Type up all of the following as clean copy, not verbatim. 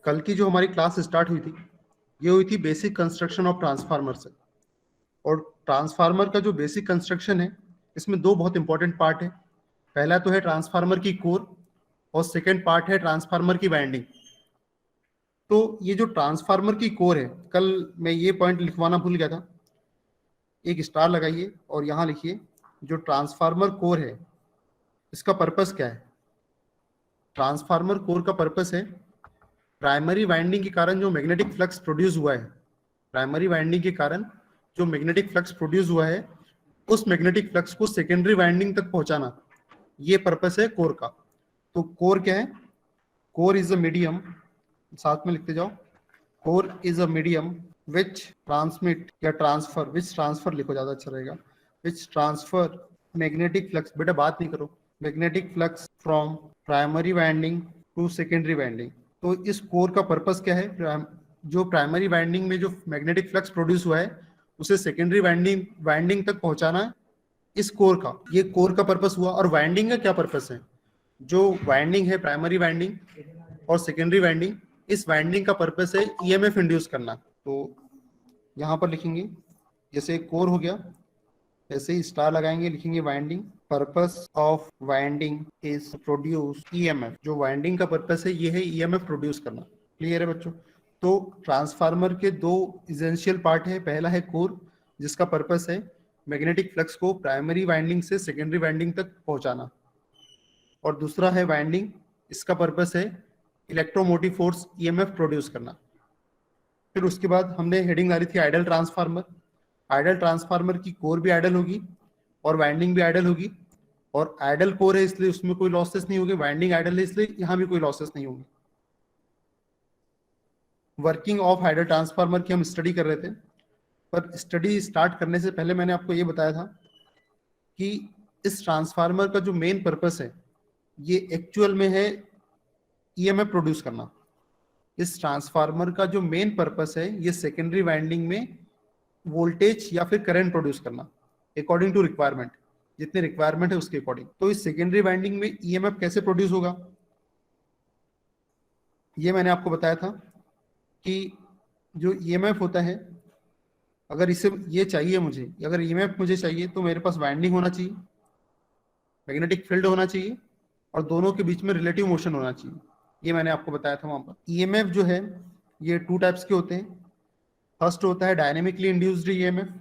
कल की जो हमारी क्लास स्टार्ट हुई थी ये हुई थी बेसिक कंस्ट्रक्शन ऑफ ट्रांसफार्मर से। और ट्रांसफार्मर का जो बेसिक कंस्ट्रक्शन है इसमें दो बहुत इंपॉर्टेंट पार्ट है। पहला तो है ट्रांसफार्मर की कोर और सेकेंड पार्ट है ट्रांसफार्मर की वाइंडिंग। तो ये जो ट्रांसफार्मर की कोर है, कल मैं ये पॉइंट लिखवाना भूल गया था, एक स्टार लगाइए और यहाँ लिखिए जो ट्रांसफार्मर कोर है इसका पर्पस क्या है। ट्रांसफार्मर कोर का पर्पस है प्राइमरी वाइंडिंग के कारण जो मैग्नेटिक फ्लक्स प्रोड्यूस हुआ है, प्राइमरी वाइंडिंग के कारण जो मैग्नेटिक फ्लक्स प्रोड्यूस हुआ है उस मैग्नेटिक फ्लक्स को सेकेंडरी वाइंडिंग तक पहुंचाना, ये पर्पस है कोर का। तो कोर क्या है? कोर इज अ मीडियम, साथ में लिखते जाओ, core is a medium which transmit या ट्रांसफर, विच ट्रांसफर लिखो ज्यादा अच्छा रहेगा, विच ट्रांसफर मैग्नेटिक फ्लक्स, बेटा बात नहीं करो, magnetic flux from primary winding to secondary winding. तो इस कोर का पर्पस क्या है? जो प्राइमरी वाइंडिंग में जो मैग्नेटिक फ्लक्स प्रोड्यूस हुआ है उसे सेकेंडरी वाइंडिंग तक पहुंचाना है इस कोर का, ये कोर का पर्पस हुआ। और वाइंडिंग का क्या पर्पस है? जो वाइंडिंग है प्राइमरी वाइंडिंग और सेकेंडरी वाइंडिंग, इस वाइंडिंग का पर्पस है ईएमएफ इंड्यूस करना। तो यहाँ पर लिखेंगे जैसे कोर हो गया, ऐसे ही स्टार लगाएंगे, लिखेंगे winding, purpose of winding is produce EMF. जो वाइंडिंग का पर्पस है ये है ईएमएफ प्रोड्यूस करना। क्लियर है बच्चों? तो ट्रांसफार्मर के दो इसेंशियल पार्ट है, पहला है कोर जिसका पर्पस है मैग्नेटिक फ्लक्स को प्राइमरी वाइंडिंग से सेकेंडरी वाइंडिंग तक पहुंचाना, और दूसरा है वाइंडिंग, इसका पर्पस है इलेक्ट्रोमोटिव फोर्स ईएमएफ प्रोड्यूस करना। फिर उसके बाद हमने हेडिंग डाली थी आइडल ट्रांसफार्मर। आइडल ट्रांसफार्मर की कोर भी आइडल होगी और वाइंडिंग भी आइडल होगी, और आइडल कोर है इसलिए उसमें कोई लॉसेस नहीं होगी, वाइंडिंग आइडल है इसलिए यहां भी कोई लॉसेस नहीं होंगे। वर्किंग ऑफ आइडल ट्रांसफार्मर की हम स्टडी कर रहे थे, पर स्टडी स्टार्ट करने से पहले मैंने आपको ये बताया था कि इस ट्रांसफार्मर का जो मेन पर्पस है ये एक्चुअल में है ईएमएफ प्रोड्यूस करना। इस ट्रांसफार्मर का जो मेन पर्पस है ये सेकेंडरी वाइंडिंग में वोल्टेज या फिर करंट प्रोड्यूस करना अकॉर्डिंग टू रिक्वायरमेंट, जितने रिक्वायरमेंट है उसके अकॉर्डिंग। तो इस सेकेंडरी वाइंडिंग में ईएमएफ कैसे प्रोड्यूस होगा ये मैंने आपको बताया था कि जो ईएमएफ होता है, अगर इसे ये चाहिए मुझे, अगर ईएमएफ मुझे चाहिए तो मेरे पास वाइंडिंग होना चाहिए, मैग्नेटिक फील्ड होना चाहिए और दोनों के बीच में रिलेटिव मोशन होना चाहिए। ये मैंने आपको बताया था वहां पर। ईएमएफ जो है ये टू टाइप्स के होते हैं। फर्स्ट होता है डायनेमिकली इंड्यूस्ड ईएमएफ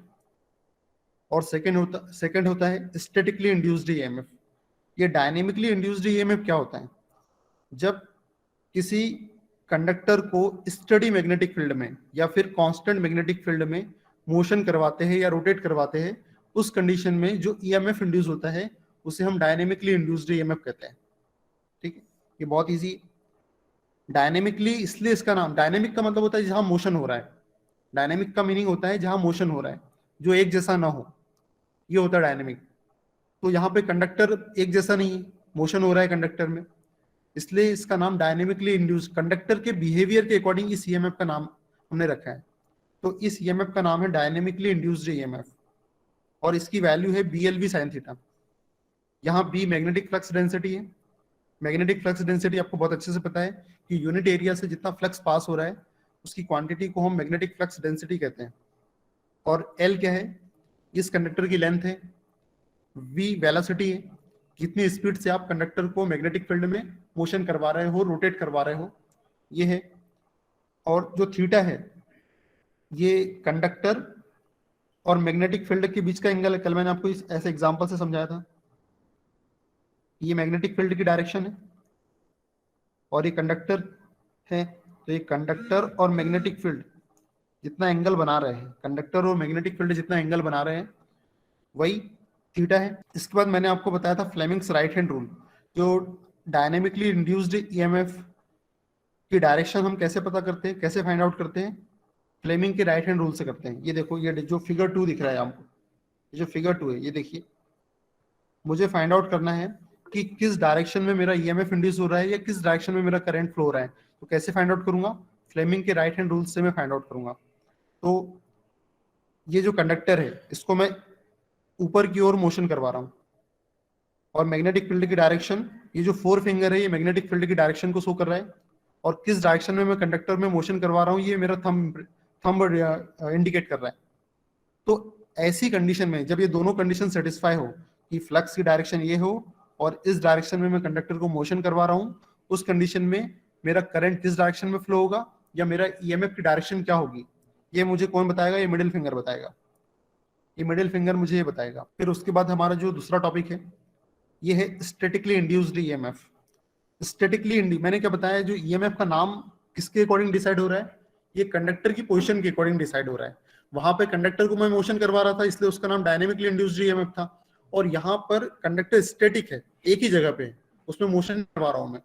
और सेकंड होता है स्टैटिकली इंड्यूस्ड ईएमएफ। ये डायनेमिकली इंड्यूस्ड ईएमएफ क्या होता है? जब किसी कंडक्टर को स्टडी मैग्नेटिक फील्ड में या फिर कांस्टेंट मैग्नेटिक फील्ड में मोशन करवाते हैं या रोटेट करवाते हैं, उस कंडीशन में जो ईएमएफ इंड्यूस होता है उसे हम डायनेमिकली इंड्यूस्ड ईएमएफ कहते हैं। ठीक है, ये बहुत इजी। डायनेमिकली इसलिए इसका नाम, डायनेमिक का मतलब होता है जहां मोशन हो रहा है, डायनेमिक का मीनिंग होता है जहां मोशन हो रहा है, जो एक जैसा ना हो, ये होता है डायनेमिक। तो यहाँ पे कंडक्टर एक जैसा नहीं है, मोशन हो रहा है कंडक्टर में, इसलिए इसका नाम डायनेमिकली इंड्यूस, कंडक्टर के बिहेवियर के अकॉर्डिंग इस ईएमएफ का नाम हमने रखा है। तो इस ईएमएफ का नाम है डायनेमिकली इंड्यूस्ड ईएमएफ और इसकी वैल्यू है BLV sin थीटा। यहाँ बी मैग्नेटिक फ्लक्स डेंसिटी है। मैग्नेटिक फ्लक्स डेंसिटी आपको बहुत अच्छे से पता है कि यूनिट एरिया से जितना फ्लक्स पास हो रहा है उसकी क्वांटिटी को हम मैग्नेटिक फ्लक्स डेंसिटी कहते हैं। और एल क्या है? इस कंडक्टर की लेंथ है। वी वेलोसिटी है, कितनी स्पीड से आप कंडक्टर को मैग्नेटिक फील्ड में मोशन करवा रहे हो, रोटेट करवा रहे हो, ये है। और जो थीटा है ये कंडक्टर और मैग्नेटिक फील्ड के बीच का एंगल है। कल मैंने आपको इस ऐसे एग्जांपल से समझाया था। ये मैग्नेटिक फील्ड की डायरेक्शन है और ये कंडक्टर है। तो ये कंडक्टर और मैग्नेटिक फील्ड जितना एंगल बना रहे हैं, कंडक्टर और मैग्नेटिक फील्ड जितना एंगल बना रहे हैं वही थीटा है। इसके बाद मैंने आपको बताया था फ्लेमिंग्स राइट हैंड रूल। जो डायनेमिकली इंड्यूस्ड ईएमएफ की डायरेक्शन हम कैसे पता करते हैं, कैसे फाइंड आउट करते हैं? फ्लेमिंग के राइट हैंड रूल से करते हैं। ये देखो, ये जो फिगर 2 दिख रहा है आपको, ये जो फिगर 2 है ये देखिए, मुझे फाइंड आउट करना है कि किस डायरेक्शन में मेरा ईएमएफ इंड्यूस हो रहा है या किस डायरेक्शन में मेरा करंट फ्लो हो रहा है। तो कैसे फाइंड आउट करूंगा? फ्लेमिंग के राइट हैंड रूल से मैं फाइंड आउट करूंगा। तो ये जो कंडक्टर है इसको मैं ऊपर की ओर मोशन करवा रहा हूं और मैग्नेटिक फील्ड की डायरेक्शन, ये जो 4 फिंगर है ये मैग्नेटिक फील्ड की डायरेक्शन को शो कर रहा है। और किस डायरेक्शन में मैं कंडक्टर में मोशन करवा रहा हूँ ये मेरा थंब इंडिकेट कर रहा है। तो ऐसी कंडीशन में जब ये दोनों कंडीशन सेटिस्फाई हो कि फ्लक्स की डायरेक्शन ये हो और इस डायरेक्शन में मैं कंडक्टर को मोशन करवा रहा हूँ, उस कंडीशन में मेरा करंट किस डायरेक्शन में फ्लो होगा या मेरा ईएमएफ की डायरेक्शन क्या होगी, ये मुझे कौन बताएगा? ये मिडिल फिंगर बताएगा। ये मिडिल फिंगर मुझे ये बताएगा। फिर उसके बाद हमारा जो दूसरा टॉपिक है ये है स्टैटिकली इंड्यूस्ड ईएमएफ। स्टैटिकली मैंने क्या बताया, जो ईएमएफ का नाम किसके अकॉर्डिंग डिसाइड हो रहा है? ये कंडक्टर की पोजीशन के अकॉर्डिंग डिसाइड हो रहा है। वहां पे कंडक्टर को मैं मोशन करवा रहा था इसलिए उसका नाम डायनेमिकली इंड्यूस्ड ईएमएफ था, और यहाँ पर कंडक्टर स्टैटिक है, एक ही जगह पे, उसमें मोशन करवा रहा हूं मैं,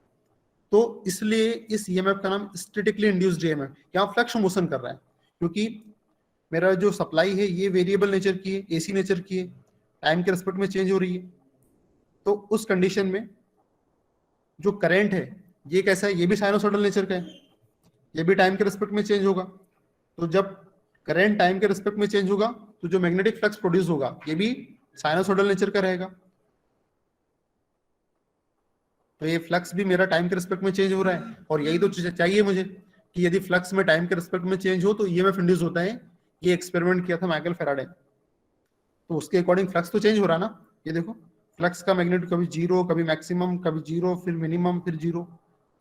तो इसलिए इस ईएमएफ का नाम स्टैटिकली इंड्यूस्ड ईएमएफ। यहाँ फ्लक्स मोशन कर रहा है क्योंकि मेरा जो सप्लाई है ये वेरिएबल नेचर की है, एसी नेचर की है, टाइम के रिस्पेक्ट में चेंज हो रही है। तो उस कंडीशन में जो करंट है ये कैसा है? ये भी साइनोसॉइडल नेचर का है, ये भी टाइम के रिस्पेक्ट में चेंज होगा। तो जब करंट टाइम के रिस्पेक्ट में चेंज होगा तो जो मैग्नेटिक फ्लक्स प्रोड्यूस होगा ये भी साइनोसॉइडल नेचर का रहेगा। तो ये फ्लक्स भी मेरा टाइम के रिस्पेक्ट में चेंज हो रहा है, और यही तो चाहिए मुझे कि यदि फ्लक्स में टाइम के रिस्पेक्ट में चेंज हो तो ईएमएफ इंड्यूस होता है। ये एक्सपेरिमेंट किया था माइकल फैराडे, तो उसके अकॉर्डिंग फ्लक्स तो चेंज हो रहा है ना। ये देखो फ्लक्स का मैग्नीट्यूड कभी जीरो, कभी मैक्सिमम, कभी जीरो, फिर मिनिमम, फिर जीरो।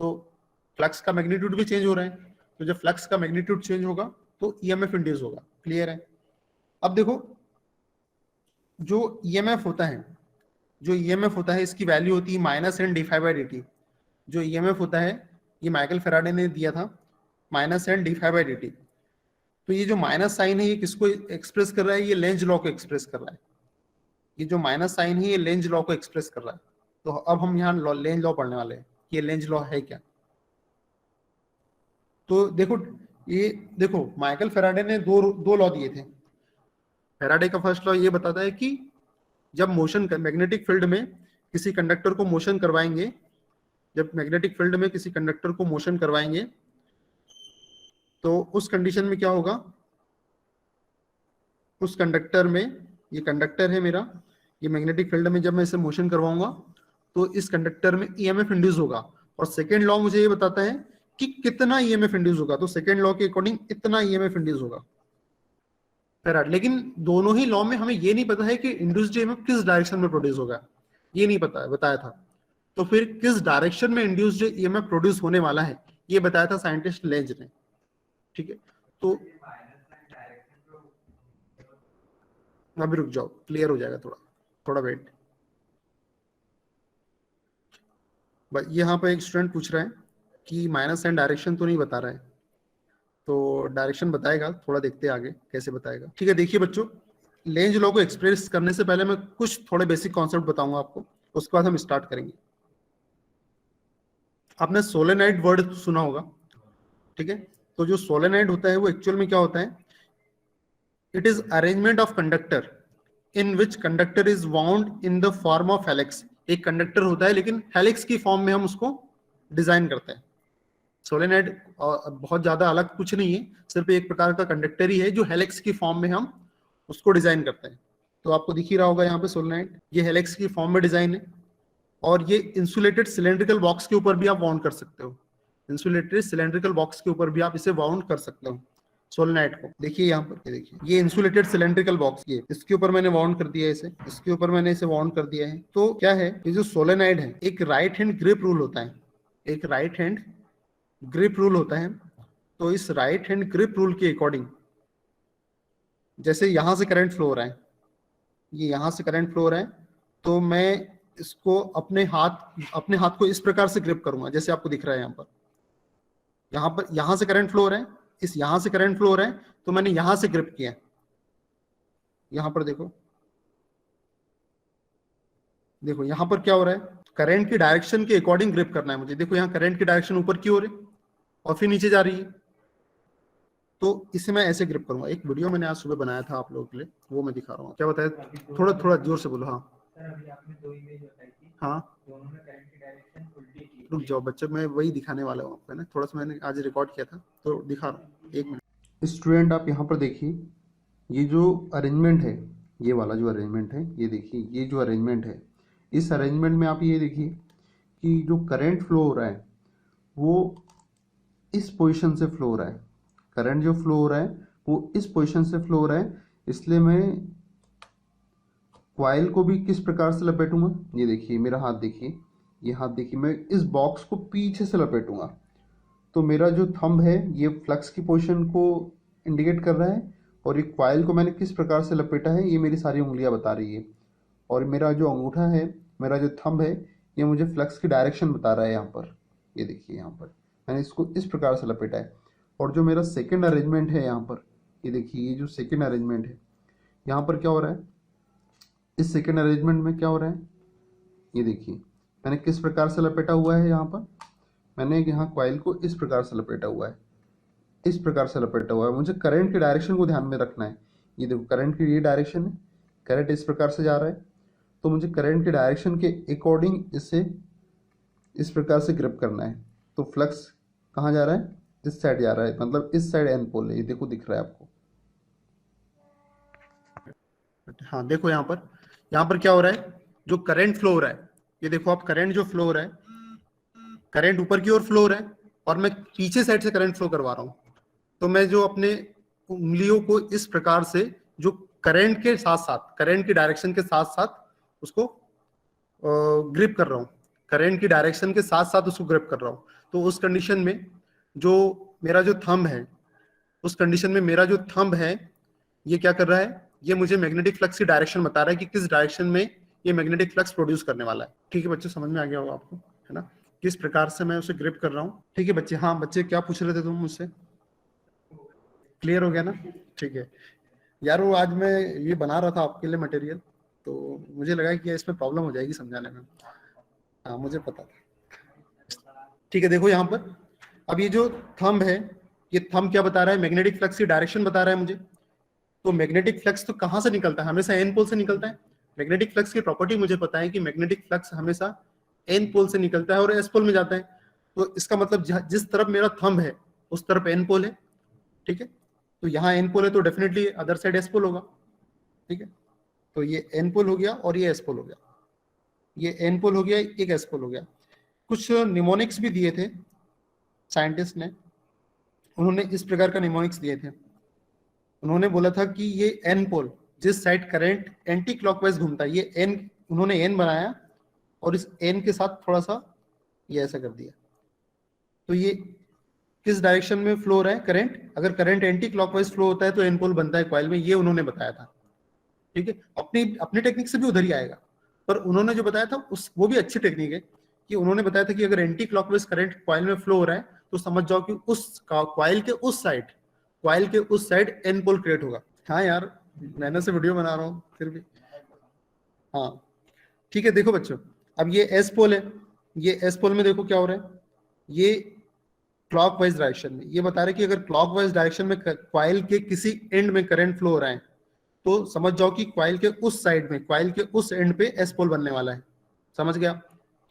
तो फ्लक्स का मैग्नीट्यूड भी चेंज हो रहा है। तो जब फ्लक्स का मैग्नीट्यूड चेंज होगा तो ईएमएफ इंड्यूस होगा। क्लियर है? अब देखो जो ईएमएफ होता है, जो ईएमएफ होता है इसकी वैल्यू होती है minus N D phi by D T. जो ईएमएफ होता है ये माइकल फैराडे ने दिया था, minus N D phi by D T. तो ये जो माइनस साइन है ये किसको एक्सप्रेस कर रहा है? ये लेंज लॉ को एक्सप्रेस कर रहा है। ये जो माइनस साइन है ये लेंज लॉ को एक्सप्रेस कर रहा है। तो अब हम यहाँ लेंज लॉ पढ़ने वाले हैं। ये लेंज लॉ है क्या? तो देखो, ये देखो माइकल फैराडे ने दो लॉ दिए थे। फैराडे का फर्स्ट लॉ ये बताता है कि जब मोशन मैग्नेटिक फील्ड में किसी कंडक्टर को मोशन करवाएंगे, जब मैग्नेटिक फील्ड में किसी कंडक्टर को मोशन करवाएंगे तो उस कंडीशन में क्या होगा? उस कंडक्टर में, ये कंडक्टर है मेरा, ये मैग्नेटिक फील्ड में जब मैं इसे मोशन करवाऊंगा तो इस कंडक्टर में ईएमएफ इंड्यूस होगा। और सेकेंड लॉ मुझे ये बताता है कि कितना ईएमएफ इंड्यूस होगा। तो सेकेंड लॉ के अकॉर्डिंग इतना ईएमएफ इंड्यूस होगा फैराड। लेकिन दोनों ही लॉ में हमें ये नहीं पता है कि इंड्यूस्ड ईएमएफ किस डायरेक्शन में प्रोड्यूस होगा, ये नहीं पता है, बताया था। तो फिर किस डायरेक्शन में इंड्यूस्ड ईएमएफ प्रोड्यूस होने वाला है ये बताया था साइंटिस्ट लेंज ने। ठीक है, तो अभी रुक जाओ, क्लियर हो जाएगा, थोड़ा थोड़ा वेट। यहाँ पर एक स्टूडेंट पूछ रहा है कि माइनस साइन डायरेक्शन तो नहीं बता रहा है, तो डायरेक्शन बताएगा, थोड़ा देखते हैं आगे कैसे बताएगा। ठीक है, देखिए बच्चों, लेंज लॉ को एक्सप्रेस करने से पहले मैं कुछ थोड़े बेसिक कॉन्सेप्ट बताऊंगा आपको, उसके बाद हम स्टार्ट करेंगे। आपने सोलेनॉइड वर्ड सुना होगा, ठीक है? तो जो सोलेनॉइड होता है वो एक्चुअल में क्या होता है? It is arrangement of conductor in which conductor is wound in the form of helix. एक कंडक्टर होता है लेकिन हेलिक्स की फॉर्म में हम उसको डिजाइन करते हैं। सोलेनॉइड बहुत ज्यादा अलग कुछ नहीं है, सिर्फ एक प्रकार का कंडक्टर ही है जो हेलिक्स की फॉर्म में हम उसको डिजाइन करते हैं। तो आपको दिख ही रहा होगा यहाँ पे सोलेनॉइड, ये हेलिक्स की फॉर्म में डिजाइन है। और ये इंसुलेटेड सिलेंड्रिकल बॉक्स के ऊपर भी आप वाउंड कर सकते हो। इंसुलेटेड सिलेंड्रिकल बॉक्स के ऊपर भी आप इसे वाउंड कर सकते हो सोलेनॉइड को। देखिए यहाँ पर, ये देखिए, ये इंसुलेटेड सिलेंड्रिकल बॉक्स, ये इसके ऊपर मैंने वाउंड कर दिया है इसे, इसके ऊपर मैंने इसे वाउंड कर दिया है। तो क्या है, ये जो सोलेनॉइड है एक राइट हैंड ग्रिप रूल होता है, एक राइट हैंड ग्रिप रूल होता है। तो इस राइट हैंड ग्रिप रूल के अकॉर्डिंग जैसे यहां से करंट फ्लो हो रहा है, ये यहां से करंट फ्लो हो रहा है, तो मैं इसको अपने हाथ को इस प्रकार से ग्रिप करूंगा जैसे आपको दिख रहा है यहाँ पर यहां से करंट फ्लो हो रहा है, इस यहां से करंट फ्लो हो रहा है, तो मैंने यहां से ग्रिप किया। यहां पर देखो, देखो यहां पर क्या हो रहा है, करंट की डायरेक्शन के अकॉर्डिंग ग्रिप करना है मुझे। देखो यहाँ करंट की डायरेक्शन ऊपर की ओर है और फिर नीचे जा रही है, तो इसे मैं ऐसे ग्रिप करूंगा। एक वीडियो मैंने आज सुबह बनाया था आप लोगों के लिए, वो मैं दिखा रहा हूँ। क्या बताया? थोड़ा थोड़ा जोर से बोलो। हाँ अभी आपने दो इमेज बताई थी, हाँ, दोनों में करंट की डायरेक्शन उल्टी थी। रुक जाओ बच्चों, मैं वही दिखाने वाला हूँ आपको, है ना। थोड़ा सा मैंने आज रिकॉर्ड किया था तो दिखा रहा हूँ, एक मिनट। स्टूडेंट आप यहाँ पर देखिए, ये जो अरेंजमेंट है, ये वाला जो अरेंजमेंट है, ये देखिए, ये जो अरेंजमेंट है, इस अरेंजमेंट में आप ये देखिए कि जो करंट फ्लो हो रहा है वो इस पोजीशन से फ्लो हो रहा है, करंट जो फ्लो हो रहा है वो इस पोजीशन से फ्लो हो रहा है, इसलिए मैं क्वाइल को भी किस प्रकार से लपेटूंगा, ये देखिए मेरा हाथ देखिए, ये हाथ देखिए, मैं इस बॉक्स को पीछे से लपेटूंगा। तो मेरा जो थंब है ये फ्लक्स की पोजीशन को इंडिकेट कर रहा है, और ये क्वाइल को मैंने किस प्रकार से लपेटा है ये मेरी सारी उंगलियां बता रही है। और मेरा जो अंगूठा है, मेरा जो थंब है, ये मुझे फ्लक्स की डायरेक्शन बता रहा है यहाँ पर। ये देखिए यहाँ पर मैंने इसको इस प्रकार से लपेटा है। और जो मेरा सेकेंड अरेंजमेंट है यहाँ पर, ये देखिए, ये जो सेकेंड अरेंजमेंट है, यहाँ पर क्या हो रहा है, इस सेकेंड अरेंजमेंट में क्या हो रहा है, ये देखिए मैंने किस प्रकार से लपेटा हुआ है। यहाँ पर मैंने यहाँ क्वाइल को इस प्रकार से लपेटा हुआ है, इस प्रकार से लपेटा हुआ है। मुझे करंट की डायरेक्शन को ध्यान में रखना है। ये देखो करंट की ये डायरेक्शन है, करंट इस प्रकार से जा रहा है, तो मुझे करंट की डायरेक्शन के अकॉर्डिंग इसे इस प्रकार से ग्रिप करना है। तो फ्लक्स कहाँ जा रहा है, इस साइड जा रहा है, मतलब इस साइड एन पोल है, ये देखो दिख रहा है आपको। हाँ देखो यहाँ पर क्या हो रहा है, जो करंट फ्लो हो रहा है, ये देखो आप, करंट जो फ्लो हो रहा है, करंट ऊपर की ओर फ्लो हो रहा है और मैं पीछे साइड से करंट फ्लो करवा रहा हूँ। तो मैं जो अपने उंगलियों को इस प्रकार से जो करंट के साथ साथ, करंट की डायरेक्शन के साथ साथ उसको ग्रिप कर रहा हूँ, करंट की डायरेक्शन के साथ साथ उसको ग्रिप कर रहा हूँ। तो उस कंडीशन में जो मेरा जो थंब है, उस कंडीशन में मेरा जो थंब है ये क्या कर रहा है, ये मुझे मैग्नेटिक फ्लक्स की डायरेक्शन बता रहा है कि किस डायरेक्शन में ये मैग्नेटिक फ्लक्स प्रोड्यूस करने वाला है। ठीक है बच्चों, समझ में आ गया होगा आपको, है ना, किस प्रकार से मैं उसे ग्रिप कर रहा हूँ। ठीक है बच्चे, हाँ बच्चे क्या पूछ रहे थे तुम मुझसे, क्लियर हो गया ना? ठीक है यार, वो आज मैं ये बना रहा था आपके लिए मटेरियल, तो मुझे लगा कि इसमें प्रॉब्लम हो जाएगी समझाने में। हाँ मुझे पता था। ठीक है देखो यहाँ पर, अब ये जो थंब है, ये थंब क्या बता रहा है, मैग्नेटिक फ्लक्स की डायरेक्शन बता रहा है मुझे। तो मैग्नेटिक फ्लक्स तो कहाँ से निकलता है, हमेशा एन पोल से निकलता है। मैग्नेटिक फ्लक्स की प्रॉपर्टी मुझे पता है कि मैग्नेटिक फ्लक्स हमेशा एन पोल से निकलता है और एस पोल में जाता है। तो इसका मतलब जिस तरफ मेरा थंब है उस तरफ एन पोल है। ठीक है, तो यहाँ एन पोल है तो definitely other side S pole होगा। ठीक है, तो ये एन पोल हो गया और ये एस पोल हो गया, ये एन पोल हो गया, एक एस पोल हो गया। कुछ निमोनिक्स भी दिए थे साइंटिस्ट ने, उन्होंने इस प्रकार का निमोनिक्स दिए थे। उन्होंने बोला था कि ये एन पोल, जिस साइड करंट एंटी क्लॉकवाइज घूमता है, ये एन, उन्होंने एन बनाया और इस एन के साथ थोड़ा सा ये ऐसा कर दिया। तो ये किस डायरेक्शन में फ्लो हो रहा है करंट, अगर करंट एंटी क्लॉकवाइज फ्लो होता है तो एन पोल बनता है कॉइल में, ये उन्होंने बताया था। ठीक है, अपनी अपनी टेक्निक से भी उधर ही आएगा, पर उन्होंने जो बताया था उस वो भी अच्छी टेक्निक है कि उन्होंने बताया था कि अगर एंटी क्लॉकवाइज करंट कॉइल में फ्लो हो रहा है तो समझ जाओ कि उस कॉइल के उस साइड, कॉइल के उस साइड एन पोल क्रिएट होगा। हाँ यार, मैंने से वीडियो बना रहा हूँ फिर भी। हाँ ठीक है, देखो बच्चों, अब ये एस पोल है, ये एस पोल में देखो क्या हो रहा है, ये क्लॉकवाइज डायरेक्शन में, ये बता रहे कि अगर क्लॉकवाइज डायरेक्शन में कॉइल के किसी एंड में करंट फ्लो हो रहा है तो समझ जाओ कि कॉइल के उस साइड में, कॉइल के उस एंड पे एस पोल बनने वाला है। समझ गया?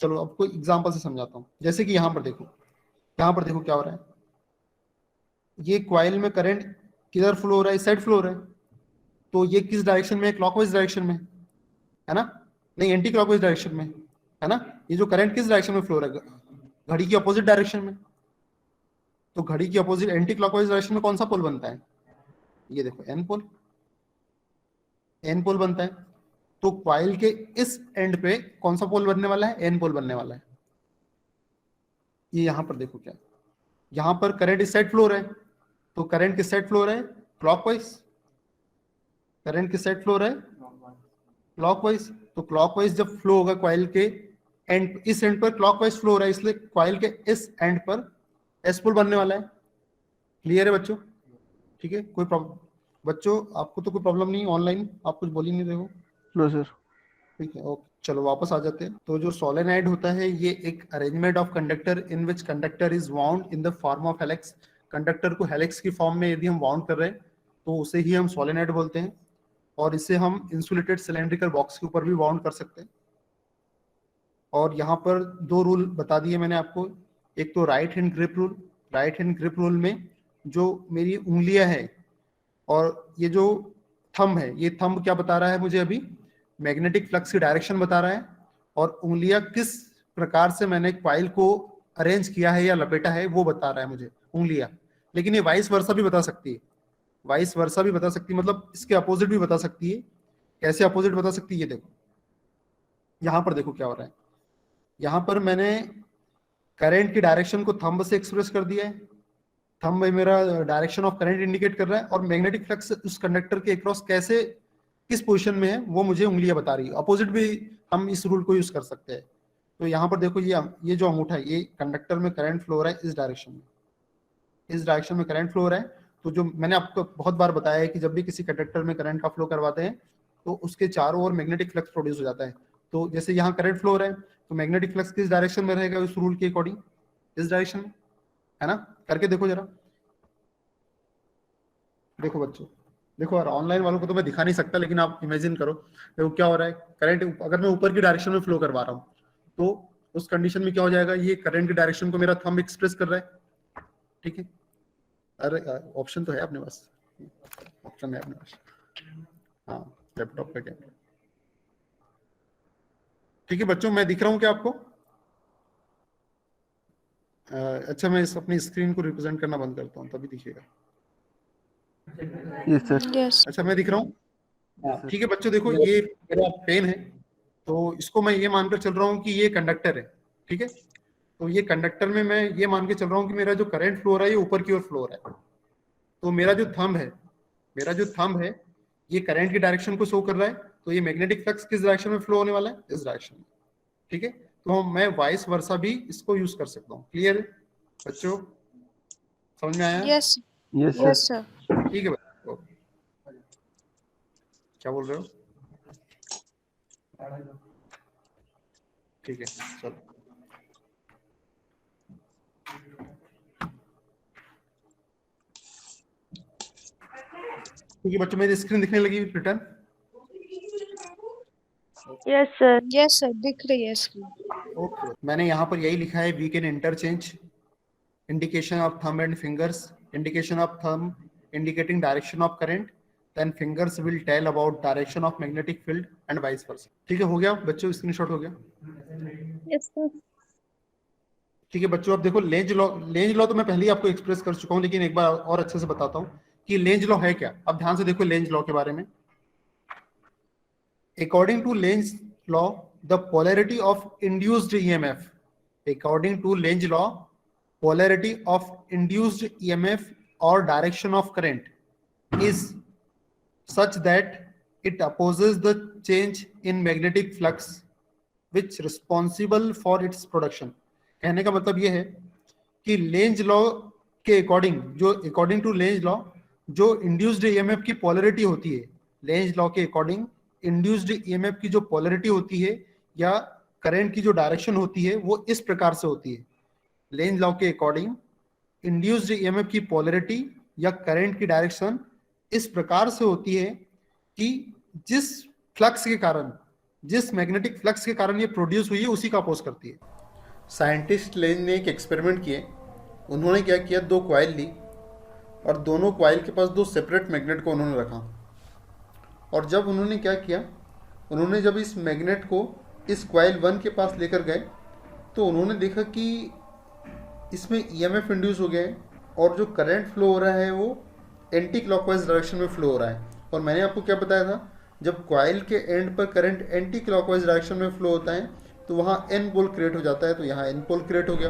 चलो अब कोई एग्जांपल से समझाता हूँ। जैसे कि यहाँ पर देखो, यहाँ पर देखो क्या हो रहा है, ये कॉइल में करंट किधर फ्लो हो रहा है, इस साइड फ्लो हो रहा है। तो ये किस डायरेक्शन में है, क्लॉकवाइज डायरेक्शन में, है ना, नहीं एंटी क्लॉकवाइज डायरेक्शन में, है ना। ये जो करंट किस डायरेक्शन में फ्लो हो रहा है, घड़ी की अपोजिट डायरेक्शन में। तो घड़ी की अपोजिट एंटी क्लॉकवाइज डायरेक्शन में कौन सा पोल बनता है, ये देखो एन पोल, एन पोल बनता है। तो कॉइल के इस एंड पे कौन सा पोल बनने वाला है, एन पोल बनने वाला है। ये यहां पर देखो क्या, यहां पर करंट इस साइड फ्लो हो रहा है, तो करंट किस साइड फ्लो हो रहा है, क्लॉकवाइज। करंट किस साइड फ्लो हो रहा है, क्लॉकवाइज। तो क्लॉकवाइज जब फ्लो होगा कॉइल के एंड, इस एंड पर क्लॉकवाइज फ्लो हो रहा है, इसलिए कॉइल के इस एंड पर एस पोल बनने वाला है। क्लियर है बच्चों? ठीक है, कोई प्रॉब्लम बच्चों, आपको तो कोई प्रॉब्लम नहीं, ऑनलाइन आप कुछ बोल ही नहीं रहे हो? No sir. ठीक है ओके, चलो वापस आ जाते हैं। तो जो सोलेनॉइड होता है ये एक arrangement of conductor in which conductor is wound in the form of helix. Conductor को हेलिक्स की फॉर्म में यदि हम वाउंड कर रहे हैं तो उसे ही हम सोलेनॉइड बोलते हैं, और इसे हम इंसुलेटेड सिलेंड्रिकल बॉक्स के ऊपर भी वाउंड कर सकते हैं। और यहाँ पर दो रूल बता दिए मैंने आपको, एक तो right hand grip rule. Right hand grip rule में जो मेरी उंगलियां हैं और ये जो थंब है, ये थंब क्या बता रहा है मुझे, अभी मैग्नेटिक फ्लक्स की डायरेक्शन बता रहा है, और उंगलियां किस प्रकार से मैंने कॉइल को अरेंज किया है या लपेटा है वो बता रहा है मुझे। उंगलियां, लेकिन ये वाइस वर्सा भी बता सकती है, वाइस वर्सा भी बता सकती है, मतलब इसके अपोजिट भी बता सकती है। कैसे अपोजिट बता सकती है, ये देखो यहां पर देखो क्या हो रहा है। यहां पर मैंने करंट की डायरेक्शन को थंब से एक्सप्रेस कर दिया है, थंब में मेरा डायरेक्शन ऑफ करंट इंडिकेट कर रहा है, और मैग्नेटिक फ्लक्स उस कंडक्टर के अक्रॉस कैसे किस पोजीशन में है वो मुझे उंगलियां बता रही है। अपोजिट भी हम इस रूल को यूज कर सकते हैं। तो यहाँ पर देखो ये जो अंगूठा है, ये कंडक्टर में करंट फ्लो हो रहा है इस डायरेक्शन में, इस डायरेक्शन में करंट फ्लो हो रहा है। तो जो मैंने आपको बहुत बार बताया है कि जब भी किसी कंडक्टर में करंट का फ्लो करवाते हैं तो उसके चारों ओर मैग्नेटिक फ्लक्स प्रोड्यूस हो जाता है। तो जैसे यहाँ करंट फ्लो हो रहा है तो मैग्नेटिक फ्लक्स किस डायरेक्शन में रहेगा इस रूल के अकॉर्डिंग, इस डायरेक्शन में, है ना। करके देखो जरा, देखो बच्चों, देखो यार ऑनलाइन वालों को तो मैं दिखा नहीं सकता, लेकिन आप इमेजिन करो देखो क्या हो रहा है। करंट अगर मैं ऊपर की डायरेक्शन में फ्लो करवा रहा हूँ तो उस कंडीशन में क्या हो जाएगा, ये करंट की डायरेक्शन को मेरा थंब एक्सप्रेस कर रहा है, ठीक है। अरे ऑप्शन तो है अपने पास, ऑप्शन है अपने पास, हाँ लैपटॉप का कैमरा, ठीक है बच्चों। मैं दिख रहा हूँ क्या आपको? अच्छा मैं इस अपनी स्क्रीन को रिप्रेजेंट करना बंद करता हूँ तभी दिखेगा। Yes sir. यस अच्छा मैं दिख रहा हूँ, हाँ ठीक है बच्चों। देखो ये मेरा पेन है, तो इसको मैं ये मानकर चल रहा हूँ कि ये कंडक्टर है, ठीक है। तो ये कंडक्टर में मैं ये मान के चल रहा हूँ कि मेरा जो करंट फ्लो हो रहा है ये ऊपर की ओर फ्लो हो रहा है। तो मेरा जो थंब है, मेरा जो थंब है ये करंट की डायरेक्शन को शो कर रहा है। तो ये मैग्नेटिक फ्लक्स किस डायरेक्शन में फ्लो होने वाला है, इस डायरेक्शन में, ठीक है। तो मैं वाइस वर्सा भी इसको यूज कर सकता हूँ। क्लियर बच्चों, समझ में आया? Yes yes yes sir. Sir. ठीक है बच्चों, क्या बोल रहे हो? ठीक है चलो, ठीक है बच्चों, मेरी स्क्रीन दिखने लगी रिटर्न? यस सर दिख रही है स्क्रीन। ओके, मैंने यहाँ पर यही लिखा है, we can interchange indication of thumb and fingers, indication of thumb indicating direction of current, then fingers will tell about direction of magnetic field and vice versa। ठीक है, हो गया बच्चों, स्क्रीनशॉट हो गया? Yes sir. ठीक है बच्चों, अब देखो लेंज लॉ, लेंज लॉ तो मैं पहले ही आपको एक्सप्रेस कर चुका हूँ, लेकिन एक बार और अच्छे से बताता हूँ कि लेंज लॉ है क्या। अब ध्यान से देखो लेंज लॉ के बारे में। According to Lenz law, the polarity of induced EMF, according to Lenz law, polarity of induced EMF or direction of current is such that it opposes the change in magnetic flux which responsible for its production। कहने का मतलब ये है कि Lenz law के according, जो according to Lenz law जो induced EMF की पोलरिटी होती है, लेंज लॉ के अकॉर्डिंग इंड्यूस्ड ईएमएफ की जो पोलरिटी होती है या करंट की जो डायरेक्शन होती है वो इस प्रकार से होती है। लेंज लॉ के अकॉर्डिंग इंड्यूस्ड ईएमएफ की पोलरिटी या करंट की डायरेक्शन इस प्रकार से होती है कि जिस फ्लक्स के कारण, जिस मैग्नेटिक फ्लक्स के कारण ये प्रोड्यूस हुई है उसी का अपोज करती है। साइंटिस्ट लेंज ने एक एक्सपेरिमेंट किए। उन्होंने क्या किया, दो क्वाइल ली और दोनों क्वाइल के पास दो सेपरेट मैग्नेट को उन्होंने रखा। और जब उन्होंने क्या किया, उन्होंने जब इस मैग्नेट को इस क्वाइल 1 के पास लेकर गए तो उन्होंने देखा कि इसमें ईएमएफ इंड्यूस हो गया है और जो करंट फ्लो हो रहा है वो एंटी क्लॉकवाइज डायरेक्शन में फ्लो हो रहा है। और मैंने आपको क्या बताया था, जब क्वाइल के एंड पर करंट एंटी क्लॉकवाइज डायरेक्शन में फ्लो होता है तो वहाँ एन पोल क्रिएट हो जाता है। तो यहाँ एन पोल क्रिएट हो गया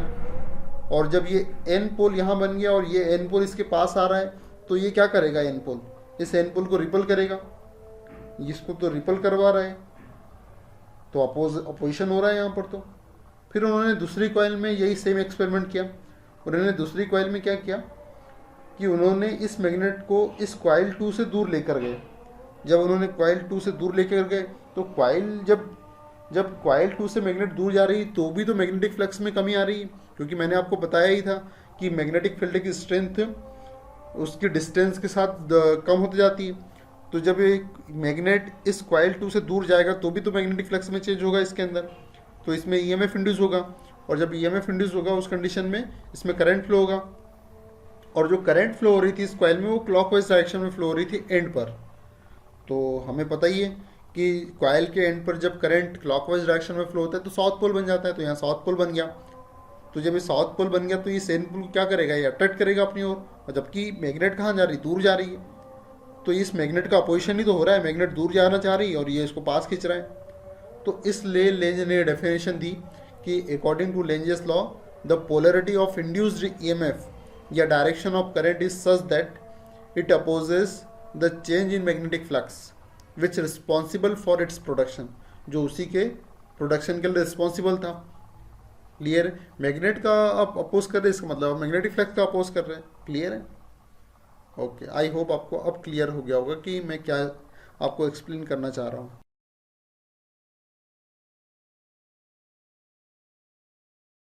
और जब ये एन पोल यहाँ बन गया और ये एन पोल इसके पास आ रहा है तो ये क्या करेगा, एन पोल इस एन पोल को रिपल करेगा, इसको तो रिपल करवा रहा है, तो अपोजिशन हो रहा है यहाँ पर। तो फिर उन्होंने दूसरी कॉइल में यही सेम एक्सपेरिमेंट किया। उन्होंने दूसरी कॉइल में क्या किया कि उन्होंने इस मैग्नेट को इस कॉइल 2 से दूर लेकर गए। जब उन्होंने कॉइल 2 से दूर लेकर गए तो कॉइल जब कॉइल 2 से मैग्नेट दूर जा रही तो भी तो मैग्नेटिक फ्लक्स में कमी आ रही, क्योंकि मैंने आपको बताया ही था कि मैग्नेटिक फील्ड की स्ट्रेंथ उसकी डिस्टेंस के साथ कम होती जाती है। तो जब एक मैग्नेट इस कॉइल 2 से दूर जाएगा तो भी तो मैग्नेटिक फ्लक्स में चेंज होगा इसके अंदर, तो इसमें ईएमएफ इंड्यूस होगा और जब ईएमएफ इंड्यूस होगा उस कंडीशन में इसमें करंट फ्लो होगा। और जो करंट फ्लो हो रही थी इस कॉइल में वो क्लॉकवाइज डायरेक्शन में फ्लो हो रही थी एंड पर। तो हमें पता ही है कि कॉइल के एंड पर जब करंट क्लॉकवाइज डायरेक्शन में फ्लो होता है तो साउथ पोल बन जाता है, तो यहाँ साउथ पोल बन गया। तो जब ये साउथ पोल बन गया तो ये सेन पोल क्या करेगा, ये अट्रैक्ट करेगा अपनी ओर, और जबकि मैग्नेट कहाँ जा रही, दूर जा रही है। तो इस मैग्नेट का अपोजिशन ही तो हो रहा है, मैग्नेट दूर जाना चाह रही है और ये इसको पास खींच रहा है। तो इसलिए लेंज ने डेफिनेशन दी कि according to Lenz's law the polarity of induced EMF या direction of current is such that it opposes the change in magnetic flux which responsible for its production, जो उसी के प्रोडक्शन के लिए रिस्पॉन्सिबल था। क्लियर है, मैग्नेट का आप अपोज कर रहे हैं, इसका मतलब मैग्नेटिक फ्लक्स का अपोज कर रहे हैं। क्लियर है, ओके। आई होप आपको अब क्लियर हो गया होगा कि मैं क्या आपको एक्सप्लेन करना चाह रहा हूँ।